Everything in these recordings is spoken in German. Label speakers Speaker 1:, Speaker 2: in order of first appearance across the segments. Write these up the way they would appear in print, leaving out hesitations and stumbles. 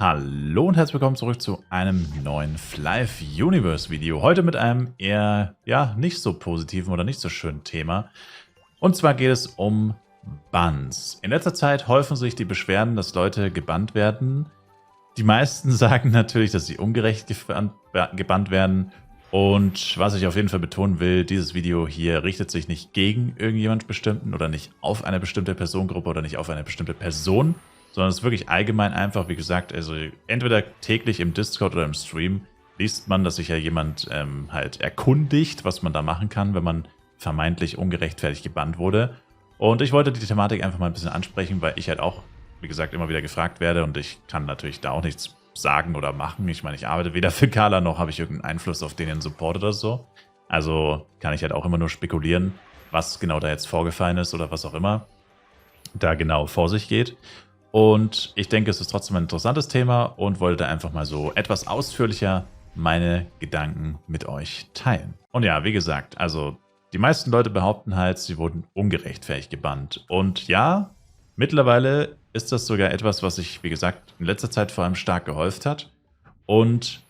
Speaker 1: Hallo und herzlich willkommen zurück zu einem neuen Flive Universe Video. Heute mit einem eher, nicht so positiven oder nicht so schönen Thema. Und zwar geht es um Bans. In letzter Zeit häufen sich die Beschwerden, dass Leute gebannt werden. Die meisten sagen natürlich, dass sie ungerecht gebannt werden. Und was ich auf jeden Fall betonen will, dieses Video hier richtet sich nicht gegen irgendjemand bestimmten oder nicht auf eine bestimmte Personengruppe oder nicht auf eine bestimmte Person, sondern es ist wirklich allgemein einfach, wie gesagt, also entweder täglich im Discord oder im Stream liest man, dass sich ja jemand halt erkundigt, was man da machen kann, wenn man vermeintlich ungerechtfertigt gebannt wurde. Und ich wollte die Thematik einfach mal ein bisschen ansprechen, weil ich halt auch, wie gesagt, immer wieder gefragt werde und ich kann natürlich da auch nichts sagen oder machen. Ich meine, ich arbeite weder für Gala noch habe ich irgendeinen Einfluss auf den Support oder so. Also kann ich halt auch immer nur spekulieren, was genau da jetzt vorgefallen ist oder was auch immer da genau vor sich geht. Und ich denke, es ist trotzdem ein interessantes Thema und wollte einfach mal so etwas ausführlicher meine Gedanken mit euch teilen. Und ja, wie gesagt, also die meisten Leute behaupten halt, sie wurden ungerechtfertigt gebannt. Und ja, mittlerweile ist das sogar etwas, was sich, wie gesagt, in letzter Zeit vor allem stark gehäuft hat. Und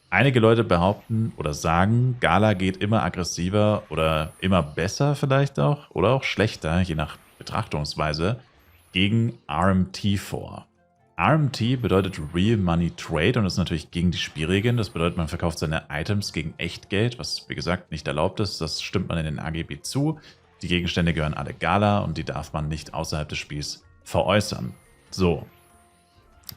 Speaker 1: einige Leute behaupten oder sagen, Gala geht immer aggressiver oder immer besser vielleicht auch oder auch schlechter, je nach Betrachtungsweise, gegen RMT vor. RMT bedeutet Real Money Trade und ist natürlich gegen die Spielregeln. Das bedeutet, man verkauft seine Items gegen Echtgeld, was wie gesagt nicht erlaubt ist. Das stimmt man in den AGB zu. Die Gegenstände gehören alle Gala und die darf man nicht außerhalb des Spiels veräußern. So.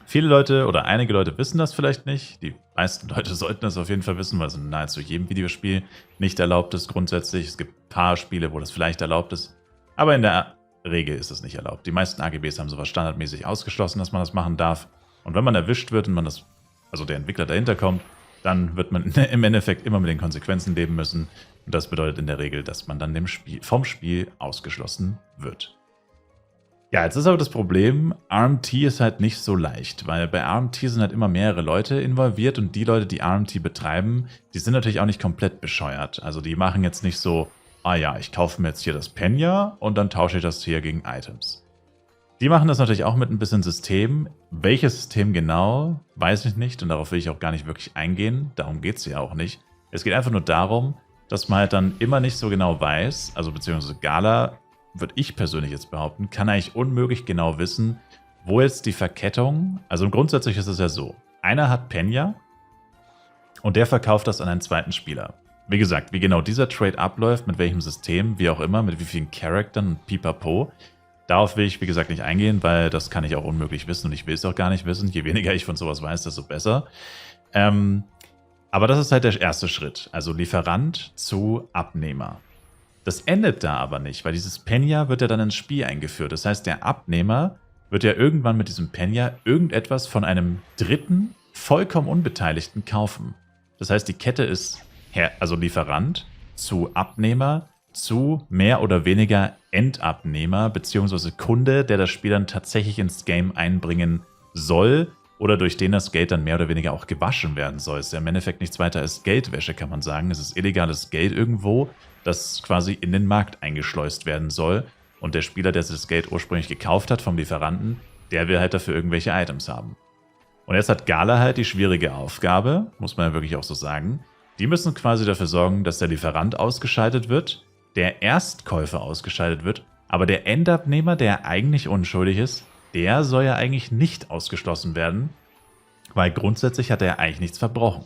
Speaker 1: Viele Leute oder einige Leute wissen das vielleicht nicht. Die meisten Leute sollten das auf jeden Fall wissen, weil es in nahezu jedem Videospiel nicht erlaubt ist grundsätzlich. Es gibt ein paar Spiele, wo das vielleicht erlaubt ist. Aber in der Regel ist es nicht erlaubt. Die meisten AGBs haben sowas standardmäßig ausgeschlossen, dass man das machen darf. Und wenn man erwischt wird und man das, also der Entwickler dahinter kommt, dann wird man im Endeffekt immer mit den Konsequenzen leben müssen. Und das bedeutet in der Regel, dass man dann vom Spiel ausgeschlossen wird. Ja, jetzt ist aber das Problem, RMT ist halt nicht so leicht, weil bei RMT sind halt immer mehrere Leute involviert und die Leute, die RMT betreiben, die sind natürlich auch nicht komplett bescheuert. Also die machen jetzt nicht so, ah ja, ich kaufe mir jetzt hier das Penya und dann tausche ich das hier gegen Items. Die machen das natürlich auch mit ein bisschen System. Welches System genau, weiß ich nicht und darauf will ich auch gar nicht wirklich eingehen. Darum geht es ja auch nicht. Es geht einfach nur darum, dass man halt dann immer nicht so genau weiß, also beziehungsweise Gala, würde ich persönlich jetzt behaupten, kann eigentlich unmöglich genau wissen, wo jetzt die Verkettung, also grundsätzlich ist es ja so, einer hat Penya und der verkauft das an einen zweiten Spieler. Wie gesagt, wie genau dieser Trade abläuft, mit welchem System, wie auch immer, mit wie vielen Charaktern und pipapo, darauf will ich, wie gesagt, nicht eingehen, weil das kann ich auch unmöglich wissen und ich will es auch gar nicht wissen. Je weniger ich von sowas weiß, desto besser. Aber das ist halt der erste Schritt, also Lieferant zu Abnehmer. Das endet da aber nicht, weil dieses Penya wird ja dann ins Spiel eingeführt. Das heißt, der Abnehmer wird ja irgendwann mit diesem Penya irgendetwas von einem Dritten, vollkommen Unbeteiligten kaufen. Das heißt, die Kette ist also Lieferant zu Abnehmer zu mehr oder weniger Endabnehmer bzw. Kunde, der das Spiel dann tatsächlich ins Game einbringen soll oder durch den das Geld dann mehr oder weniger auch gewaschen werden soll. Es ist ja im Endeffekt nichts weiter als Geldwäsche, kann man sagen. Es ist illegales Geld irgendwo, das quasi in den Markt eingeschleust werden soll und der Spieler, der sich das Geld ursprünglich gekauft hat vom Lieferanten, der will halt dafür irgendwelche Items haben. Und jetzt hat Gala halt die schwierige Aufgabe, muss man ja wirklich auch so sagen. Die müssen quasi dafür sorgen, dass der Lieferant ausgeschaltet wird, der Erstkäufer ausgeschaltet wird, aber der Endabnehmer, der eigentlich unschuldig ist, der soll ja eigentlich nicht ausgeschlossen werden, weil grundsätzlich hat er ja eigentlich nichts verbrochen.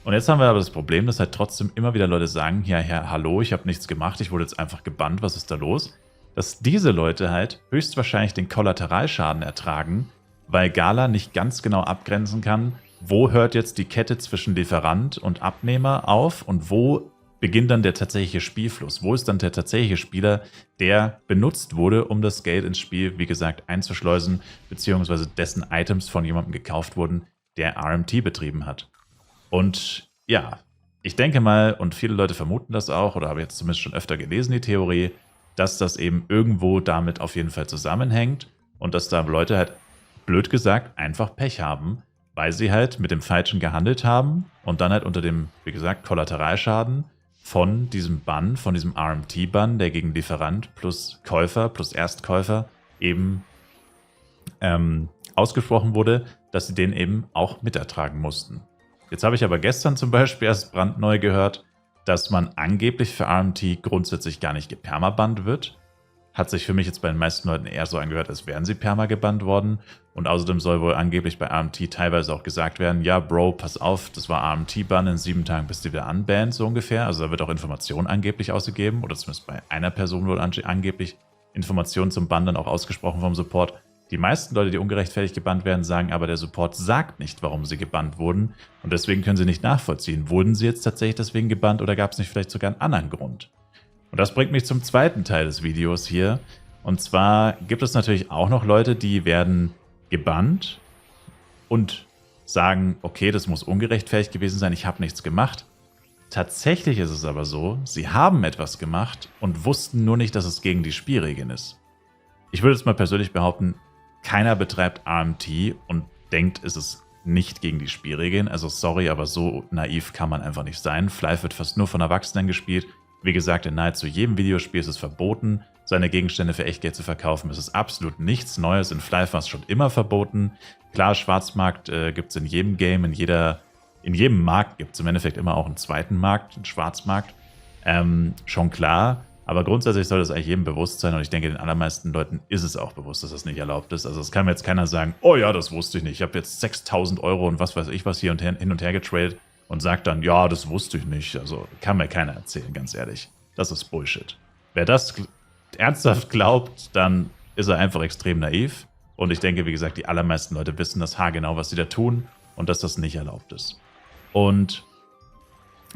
Speaker 1: Und jetzt haben wir aber das Problem, dass halt trotzdem immer wieder Leute sagen, ja, hallo, ich habe nichts gemacht, ich wurde jetzt einfach gebannt, was ist da los? Dass diese Leute halt höchstwahrscheinlich den Kollateralschaden ertragen, weil Gala nicht ganz genau abgrenzen kann, wo hört jetzt die Kette zwischen Lieferant und Abnehmer auf und wo beginnt dann der tatsächliche Spielfluss? Wo ist dann der tatsächliche Spieler, der benutzt wurde, um das Geld ins Spiel, wie gesagt, einzuschleusen, beziehungsweise dessen Items von jemandem gekauft wurden, der RMT betrieben hat? Und ja, ich denke mal, und viele Leute vermuten das auch, oder habe jetzt zumindest schon öfter gelesen, die Theorie, dass das eben irgendwo damit auf jeden Fall zusammenhängt und dass da Leute halt, blöd gesagt, einfach Pech haben, weil sie halt mit dem Falschen gehandelt haben und dann halt unter dem, wie gesagt, Kollateralschaden von diesem Bann, von diesem RMT-Bann, der gegen Lieferant plus Käufer plus Erstkäufer eben ausgesprochen wurde, dass sie den eben auch mitertragen mussten. Jetzt habe ich aber gestern zum Beispiel erst brandneu gehört, dass man angeblich für RMT grundsätzlich gar nicht gepermabannt wird. Hat sich für mich jetzt bei den meisten Leuten eher so angehört, als wären sie permagebannt worden. Und außerdem soll wohl angeblich bei RMT teilweise auch gesagt werden, ja Bro, pass auf, das war RMT-Bann, in 7 Tagen bist du wieder unbanned, so ungefähr. Also da wird auch Information angeblich ausgegeben, oder zumindest bei einer Person wohl angeblich Informationen zum Bann dann auch ausgesprochen vom Support. Die meisten Leute, die ungerechtfertigt gebannt werden, sagen aber, der Support sagt nicht, warum sie gebannt wurden. Und deswegen können sie nicht nachvollziehen, wurden sie jetzt tatsächlich deswegen gebannt oder gab es nicht vielleicht sogar einen anderen Grund? Und das bringt mich zum zweiten Teil des Videos hier. Und zwar gibt es natürlich auch noch Leute, die werden gebannt und sagen, okay, das muss ungerechtfertigt gewesen sein, ich habe nichts gemacht. Tatsächlich ist es aber so, sie haben etwas gemacht und wussten nur nicht, dass es gegen die Spielregeln ist. Ich würde jetzt mal persönlich behaupten, keiner betreibt RMT und denkt, es ist nicht gegen die Spielregeln. Also sorry, aber so naiv kann man einfach nicht sein. Fly wird fast nur von Erwachsenen gespielt. Wie gesagt, in nahezu jedem Videospiel ist es verboten, seine Gegenstände für Echtgeld zu verkaufen. Es ist absolut nichts Neues. In Fly war es schon immer verboten. Klar, Schwarzmarkt gibt es in jedem Game, in jedem Markt gibt es im Endeffekt immer auch einen zweiten Markt, einen Schwarzmarkt. Schon klar. Aber grundsätzlich soll das eigentlich jedem bewusst sein und ich denke, den allermeisten Leuten ist es auch bewusst, dass das nicht erlaubt ist. Also es kann mir jetzt keiner sagen, oh ja, das wusste ich nicht. Ich habe jetzt 6.000 Euro und was weiß ich was hier und hin und her getradet und sagt dann, ja, das wusste ich nicht. Also kann mir keiner erzählen, ganz ehrlich. Das ist Bullshit. Wer das ernsthaft glaubt, dann ist er einfach extrem naiv. Und ich denke, wie gesagt, die allermeisten Leute wissen das haargenau, was sie da tun und dass das nicht erlaubt ist. Und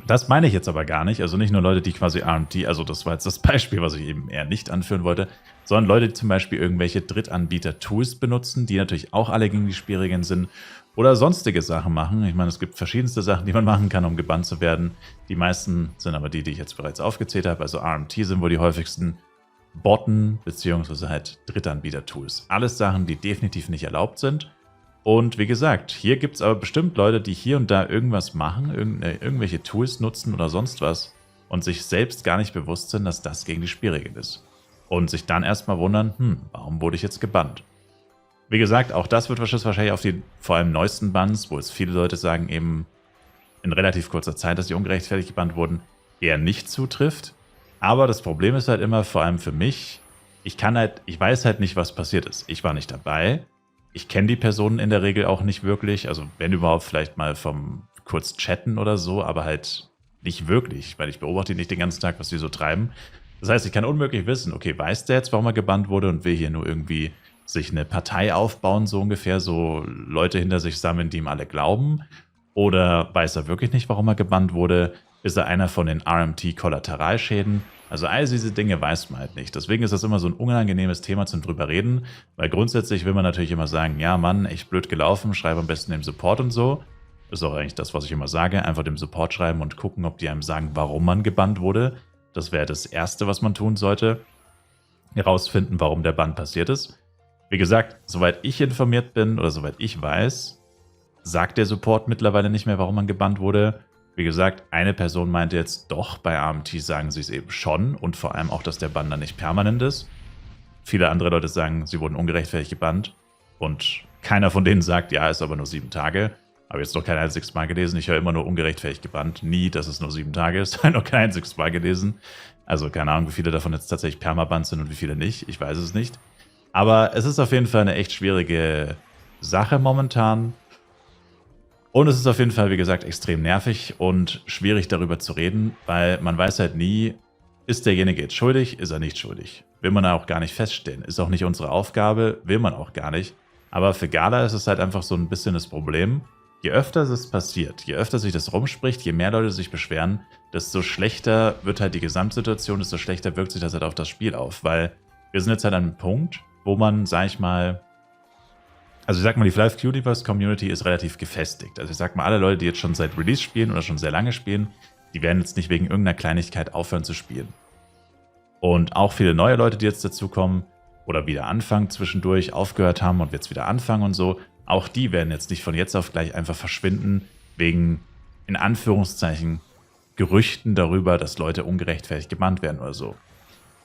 Speaker 1: das meine ich jetzt aber gar nicht, also nicht nur Leute, die quasi RMT, also das war jetzt das Beispiel, was ich eben eher nicht anführen wollte, sondern Leute, die zum Beispiel irgendwelche Drittanbieter-Tools benutzen, die natürlich auch alle gegen die Spielregeln sind oder sonstige Sachen machen. Ich meine, es gibt verschiedenste Sachen, die man machen kann, um gebannt zu werden. Die meisten sind aber die ich jetzt bereits aufgezählt habe, also RMT sind wohl die häufigsten, Botten beziehungsweise halt Drittanbieter-Tools. Alles Sachen, die definitiv nicht erlaubt sind. Und wie gesagt, hier gibt es aber bestimmt Leute, die hier und da irgendwas machen, irgendwelche Tools nutzen oder sonst was und sich selbst gar nicht bewusst sind, dass das gegen die Spielregeln ist. Und sich dann erstmal wundern, warum wurde ich jetzt gebannt? Wie gesagt, auch das wird wahrscheinlich auf die vor allem neuesten Bans, wo es viele Leute sagen, eben in relativ kurzer Zeit, dass sie ungerechtfertigt gebannt wurden, eher nicht zutrifft. Aber das Problem ist halt immer, vor allem für mich, ich weiß halt nicht, was passiert ist. Ich war nicht dabei. Ich kenne die Personen in der Regel auch nicht wirklich, also wenn überhaupt vielleicht mal vom kurz chatten oder so, aber halt nicht wirklich, weil ich beobachte nicht den ganzen Tag, was die so treiben. Das heißt, ich kann unmöglich wissen, okay, weiß der jetzt, warum er gebannt wurde und will hier nur irgendwie sich eine Partei aufbauen, so ungefähr, so Leute hinter sich sammeln, die ihm alle glauben? Oder weiß er wirklich nicht, warum er gebannt wurde? Ist er einer von den RMT-Kollateralschäden? Also all diese Dinge weiß man halt nicht. Deswegen ist das immer so ein unangenehmes Thema zum drüber reden, weil grundsätzlich will man natürlich immer sagen, ja Mann, echt blöd gelaufen, schreibe am besten dem Support und so. Das ist auch eigentlich das, was ich immer sage, einfach dem Support schreiben und gucken, ob die einem sagen, warum man gebannt wurde. Das wäre das Erste, was man tun sollte. Herausfinden, warum der Bann passiert ist. Wie gesagt, soweit ich informiert bin oder soweit ich weiß, sagt der Support mittlerweile nicht mehr, warum man gebannt wurde. Wie gesagt, eine Person meinte jetzt doch, bei RMT sagen sie es eben schon und vor allem auch, dass der Bann dann nicht permanent ist. Viele andere Leute sagen, sie wurden ungerechtfertigt gebannt und keiner von denen sagt, ja, ist aber nur 7 Tage. Habe jetzt noch kein einziges Mal gelesen. Ich höre immer nur ungerechtfertigt gebannt. Nie, dass es nur 7 Tage ist. Habe noch kein einziges Mal gelesen. Also keine Ahnung, wie viele davon jetzt tatsächlich permabannt sind und wie viele nicht. Ich weiß es nicht. Aber es ist auf jeden Fall eine echt schwierige Sache momentan. Und es ist auf jeden Fall, wie gesagt, extrem nervig und schwierig darüber zu reden, weil man weiß halt nie, ist derjenige jetzt schuldig, ist er nicht schuldig. Will man auch gar nicht feststellen. Ist auch nicht unsere Aufgabe, will man auch gar nicht. Aber für Gala ist es halt einfach so ein bisschen das Problem. Je öfter es passiert, je öfter sich das rumspricht, je mehr Leute sich beschweren, desto schlechter wird halt die Gesamtsituation, desto schlechter wirkt sich das halt auf das Spiel auf. Weil wir sind jetzt halt an einem Punkt, wo man, sag ich mal, also ich sag mal, die Fly Universe Community ist relativ gefestigt. Also ich sag mal, alle Leute, die jetzt schon seit Release spielen oder schon sehr lange spielen, die werden jetzt nicht wegen irgendeiner Kleinigkeit aufhören zu spielen. Und auch viele neue Leute, die jetzt dazukommen oder wieder anfangen zwischendurch, aufgehört haben und jetzt wieder anfangen und so, auch die werden jetzt nicht von jetzt auf gleich einfach verschwinden, wegen, in Anführungszeichen, Gerüchten darüber, dass Leute ungerechtfertigt gebannt werden oder so.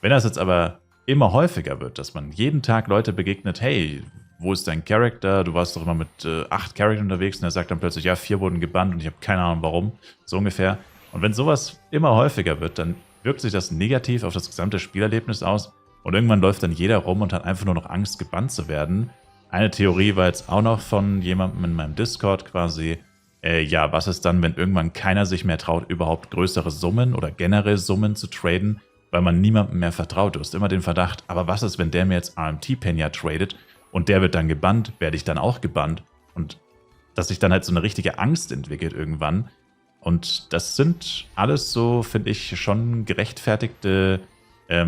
Speaker 1: Wenn das jetzt aber immer häufiger wird, dass man jeden Tag Leute begegnet, hey, wo ist dein Charakter? Du warst doch immer mit 8 Charakteren unterwegs und er sagt dann plötzlich, ja, 4 wurden gebannt und ich habe keine Ahnung warum, so ungefähr. Und wenn sowas immer häufiger wird, dann wirkt sich das negativ auf das gesamte Spielerlebnis aus und irgendwann läuft dann jeder rum und hat einfach nur noch Angst, gebannt zu werden. Eine Theorie war jetzt auch noch von jemandem in meinem Discord quasi, ja, was ist dann, wenn irgendwann keiner sich mehr traut, überhaupt größere Summen oder generell Summen zu traden, weil man niemandem mehr vertraut. Du hast immer den Verdacht, aber was ist, wenn der mir jetzt RMT-Penya tradet und der wird dann gebannt, werde ich dann auch gebannt? Und dass sich dann halt so eine richtige Angst entwickelt irgendwann. Und das sind alles so, finde ich, schon gerechtfertigte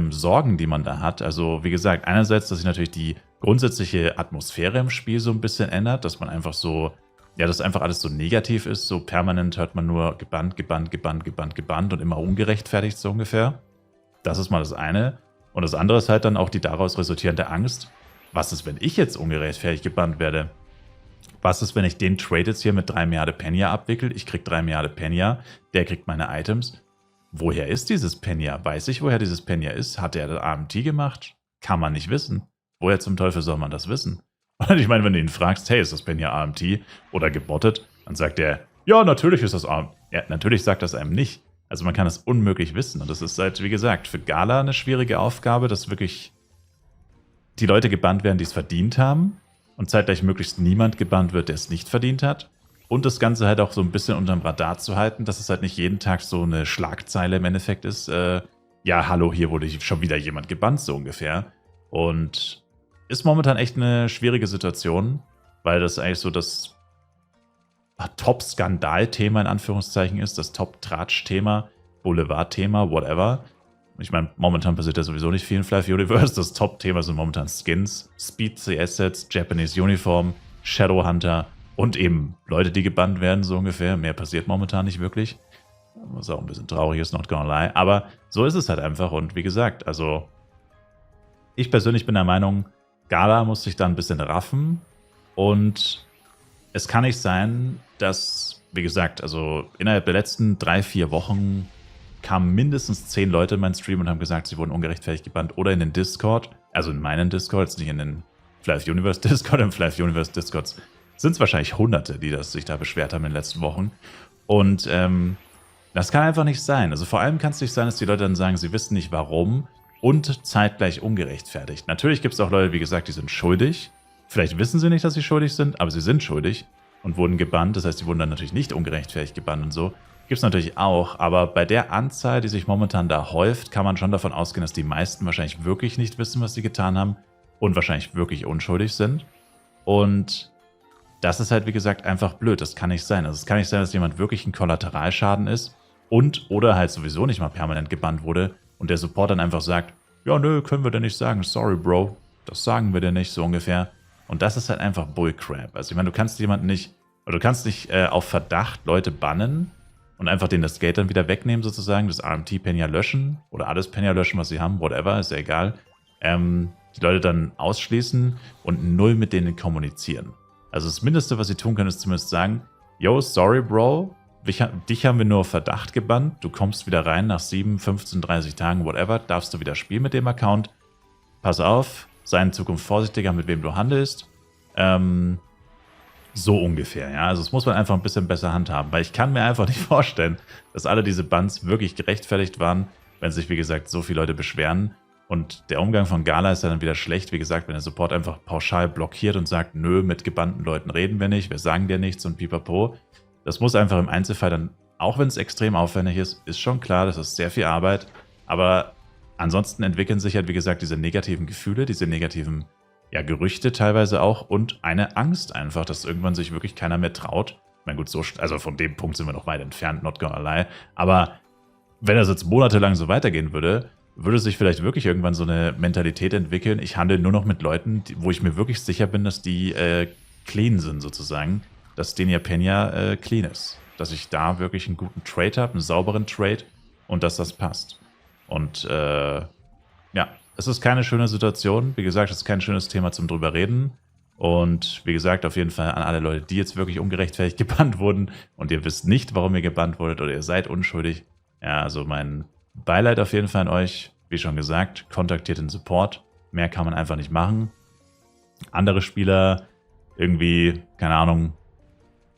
Speaker 1: Sorgen, die man da hat. Also wie gesagt, einerseits, dass sich natürlich die grundsätzliche Atmosphäre im Spiel so ein bisschen ändert, dass man einfach so, ja, dass einfach alles so negativ ist, so permanent hört man nur gebannt, gebannt, gebannt, gebannt, gebannt und immer ungerechtfertigt so ungefähr. Das ist mal das eine. Und das andere ist halt dann auch die daraus resultierende Angst. Was ist, wenn ich jetzt ungerechtfertigt gebannt werde? Was ist, wenn ich den Trade jetzt hier mit 3 Milliarden Penya abwickle? Ich krieg 3 Milliarden Penya, der kriegt meine Items. Woher ist dieses Penya? Weiß ich, woher dieses Penya ist? Hat er das AMT gemacht? Kann man nicht wissen. Woher zum Teufel soll man das wissen? Und ich meine, wenn du ihn fragst, hey, ist das Penya AMT oder gebottet? Dann sagt er, ja, natürlich ist das AMT. Ja, natürlich sagt das einem nicht. Also man kann das unmöglich wissen. Und das ist halt, wie gesagt, für Gala eine schwierige Aufgabe, dass wirklich die Leute gebannt werden, die es verdient haben. Und zeitgleich möglichst niemand gebannt wird, der es nicht verdient hat. Und das Ganze halt auch so ein bisschen unterm Radar zu halten, dass es halt nicht jeden Tag so eine Schlagzeile im Endeffekt ist. Ja, hallo, hier wurde schon wieder jemand gebannt, so ungefähr. Und ist momentan echt eine schwierige Situation, weil das eigentlich so das Top-Skandal-Thema in Anführungszeichen ist, das Top-Tratsch-Thema, Boulevard-Thema, whatever. Ich meine, momentan passiert ja sowieso nicht viel in Flive Universe. Das Top-Thema sind momentan Skins, Speed-CS-Sets, Japanese Uniform, Shadowhunter und eben Leute, die gebannt werden, so ungefähr. Mehr passiert momentan nicht wirklich. Was auch ein bisschen traurig ist, not gonna lie. Aber so ist es halt einfach. Und wie gesagt, also ich persönlich bin der Meinung, Gala muss sich da ein bisschen raffen. Und es kann nicht sein, dass, wie gesagt, also innerhalb der letzten 3-4 Wochen kamen mindestens 10 Leute in meinen Stream und haben gesagt, sie wurden ungerechtfertigt gebannt. Oder in den Discord, also in meinen Discords, nicht in den Flive Universe Discord. Im Flive Universe Discords sind es wahrscheinlich Hunderte, die sich da beschwert haben in den letzten Wochen. Und das kann einfach nicht sein. Also vor allem kann es nicht sein, dass die Leute dann sagen, sie wissen nicht warum und zeitgleich ungerechtfertigt. Natürlich gibt es auch Leute, wie gesagt, die sind schuldig. Vielleicht wissen sie nicht, dass sie schuldig sind, aber sie sind schuldig und wurden gebannt. Das heißt, sie wurden dann natürlich nicht ungerechtfertigt gebannt und so. Gibt es natürlich auch, aber bei der Anzahl, die sich momentan da häuft, kann man schon davon ausgehen, dass die meisten wahrscheinlich wirklich nicht wissen, was sie getan haben und wahrscheinlich wirklich unschuldig sind. Und das ist halt, wie gesagt, einfach blöd. Das kann nicht sein. Also es kann nicht sein, dass jemand wirklich ein Kollateralschaden ist und oder halt sowieso nicht mal permanent gebannt wurde und der Support dann einfach sagt, ja, nö, können wir dir nicht sagen. Sorry, Bro. Das sagen wir dir nicht, so ungefähr. Und das ist halt einfach Bullcrap. Also ich meine, du kannst jemanden nicht, oder du kannst nicht auf Verdacht Leute bannen und einfach denen das Geld dann wieder wegnehmen sozusagen, das RMT-Penya löschen oder alles Penya löschen, was sie haben, whatever, ist ja egal. Die Leute dann ausschließen und null mit denen kommunizieren. Also das Mindeste, was sie tun können, ist zumindest sagen, yo, sorry, Bro, dich haben wir nur auf Verdacht gebannt, du kommst wieder rein nach 7, 15, 30 Tagen, whatever, darfst du wieder spielen mit dem Account. Pass auf, sei in Zukunft vorsichtiger, mit wem du handelst. So ungefähr, ja. Also das muss man einfach ein bisschen besser handhaben, weil ich kann mir einfach nicht vorstellen, dass alle diese Bans wirklich gerechtfertigt waren, wenn sich, wie gesagt, so viele Leute beschweren. Und der Umgang von Gala ist dann wieder schlecht, wie gesagt, wenn der Support einfach pauschal blockiert und sagt, nö, mit gebannten Leuten reden wir nicht, wir sagen dir nichts und pipapo. Das muss einfach im Einzelfall dann, auch wenn es extrem aufwendig ist schon klar, das ist sehr viel Arbeit, aber ansonsten entwickeln sich halt, wie gesagt, diese negativen Gefühle, diese negativen Gerüchte teilweise auch und eine Angst einfach, dass irgendwann sich wirklich keiner mehr traut. Ich meine, gut, also von dem Punkt sind wir noch weit entfernt, not gonna lie. Aber wenn das jetzt monatelang so weitergehen würde, würde sich vielleicht wirklich irgendwann so eine Mentalität entwickeln, ich handle nur noch mit Leuten, wo ich mir wirklich sicher bin, dass die clean sind sozusagen, dass denen ihr Penya clean ist. Dass ich da wirklich einen guten Trade habe, einen sauberen Trade und dass das passt. Und ja, es ist keine schöne Situation. Wie gesagt, es ist kein schönes Thema zum drüber reden. Und wie gesagt, auf jeden Fall an alle Leute, die jetzt wirklich ungerechtfertigt gebannt wurden und ihr wisst nicht, warum ihr gebannt wurdet oder ihr seid unschuldig. Ja, also mein Beileid auf jeden Fall an euch. Wie schon gesagt, kontaktiert den Support. Mehr kann man einfach nicht machen. andere Spieler irgendwie, keine Ahnung,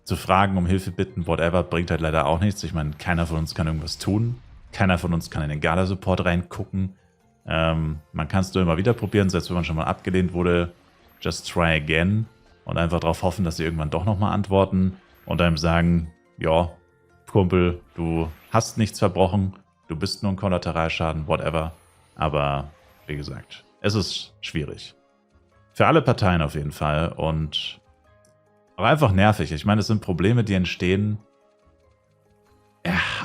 Speaker 1: zu fragen, um Hilfe bitten, whatever, bringt halt leider auch nichts. Ich meine, keiner von uns kann irgendwas tun. Keiner von uns kann in den Gala-Support reingucken. Man kann es nur immer wieder probieren, selbst wenn man schon mal abgelehnt wurde. Just try again. Und einfach darauf hoffen, dass sie irgendwann doch nochmal antworten und einem sagen, ja, Kumpel, du hast nichts verbrochen, du bist nur ein Kollateralschaden, whatever. Aber wie gesagt, es ist schwierig. Für alle Parteien auf jeden Fall und auch einfach nervig. Ich meine, es sind Probleme, die entstehen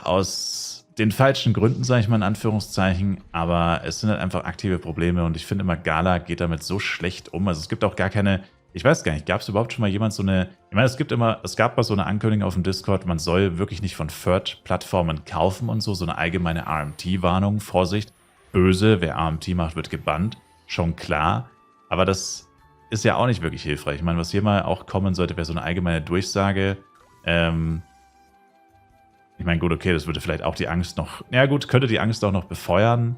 Speaker 1: aus den falschen Gründen, sage ich mal in Anführungszeichen, aber es sind halt einfach aktive Probleme und ich finde immer, Gala geht damit so schlecht um. Also es gibt auch gar keine, ich weiß gar nicht, gab es überhaupt schon mal jemand so eine, ich meine, es gab mal so eine Ankündigung auf dem Discord, man soll wirklich nicht von Third-Plattformen kaufen und so eine allgemeine RMT-Warnung, Vorsicht, böse, wer RMT macht, wird gebannt, schon klar, aber das ist ja auch nicht wirklich hilfreich. Ich meine, was hier mal auch kommen sollte, wäre so eine allgemeine Durchsage, ich meine, gut, okay, das würde vielleicht auch die Angst noch, ja gut, könnte die Angst auch noch befeuern,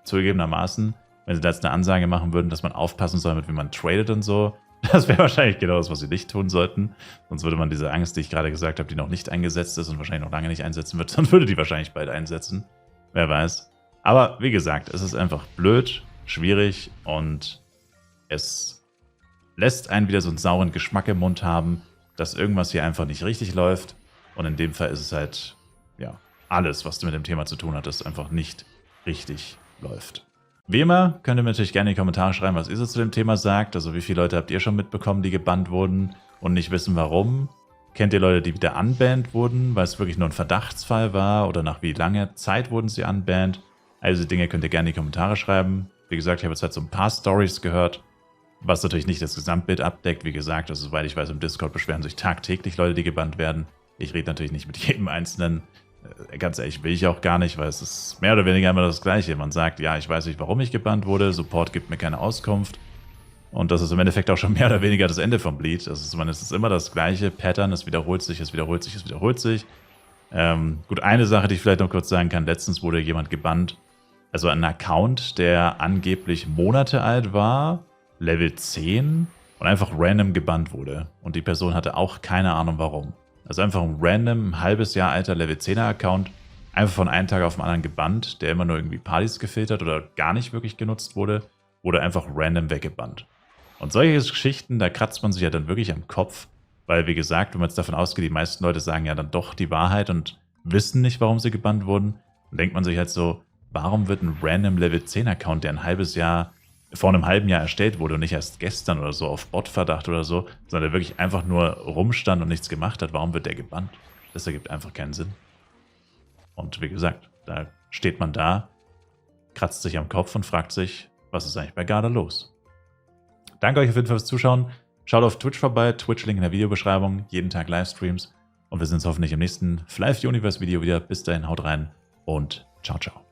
Speaker 1: zugegebenermaßen, wenn sie da jetzt eine Ansage machen würden, dass man aufpassen soll, mit wie man tradet und so. Das wäre wahrscheinlich genau das, was sie nicht tun sollten. Sonst würde man diese Angst, die ich gerade gesagt habe, die noch nicht eingesetzt ist und wahrscheinlich noch lange nicht einsetzen wird, dann würde die wahrscheinlich bald einsetzen. Wer weiß. Aber wie gesagt, es ist einfach blöd, schwierig und es lässt einen wieder so einen sauren Geschmack im Mund haben, dass irgendwas hier einfach nicht richtig läuft. Und in dem Fall ist es halt, ja, alles, was mit dem Thema zu tun hat, das einfach nicht richtig läuft. Wie immer könnt ihr mir natürlich gerne in die Kommentare schreiben, was ihr so zu dem Thema sagt. Also wie viele Leute habt ihr schon mitbekommen, die gebannt wurden und nicht wissen, warum? Kennt ihr Leute, die wieder unbanned wurden, weil es wirklich nur ein Verdachtsfall war? Oder nach wie langer Zeit wurden sie unbanned? Also Dinge könnt ihr gerne in die Kommentare schreiben. Wie gesagt, ich habe jetzt halt so ein paar Stories gehört, was natürlich nicht das Gesamtbild abdeckt. Wie gesagt, also soweit ich weiß, im Discord beschweren sich tagtäglich Leute, die gebannt werden. Ich rede natürlich nicht mit jedem Einzelnen. Ganz ehrlich, will ich auch gar nicht, weil es ist mehr oder weniger immer das Gleiche. Man sagt, ja, ich weiß nicht, warum ich gebannt wurde, Support gibt mir keine Auskunft. Und das ist im Endeffekt auch schon mehr oder weniger das Ende vom Bleed. Es ist immer das gleiche Pattern, es wiederholt sich, es wiederholt sich, es wiederholt sich. Gut, eine Sache, die ich vielleicht noch kurz sagen kann, letztens wurde jemand gebannt, also ein Account, der angeblich Monate alt war, Level 10 und einfach random gebannt wurde. Und die Person hatte auch keine Ahnung warum. Also einfach ein random, ein halbes Jahr alter Level 10er Account, einfach von einem Tag auf den anderen gebannt, der immer nur irgendwie Partys gefiltert oder gar nicht wirklich genutzt wurde, wurde einfach random weggebannt. Und solche Geschichten, da kratzt man sich ja dann wirklich am Kopf, weil wie gesagt, wenn man jetzt davon ausgeht, die meisten Leute sagen ja dann doch die Wahrheit und wissen nicht, warum sie gebannt wurden, dann denkt man sich halt so, warum wird ein random Level 10 Account, der vor einem halben Jahr erstellt wurde und nicht erst gestern oder so auf Bot-Verdacht oder so, sondern der wirklich einfach nur rumstand und nichts gemacht hat, warum wird der gebannt? Das ergibt einfach keinen Sinn. Und wie gesagt, da steht man da, kratzt sich am Kopf und fragt sich, was ist eigentlich bei Gala los? Danke euch auf jeden Fall fürs Zuschauen. Schaut auf Twitch vorbei, Twitch-Link in der Videobeschreibung, jeden Tag Livestreams. Und wir sehen uns hoffentlich im nächsten Flive Universe Video wieder. Bis dahin, haut rein und ciao, ciao.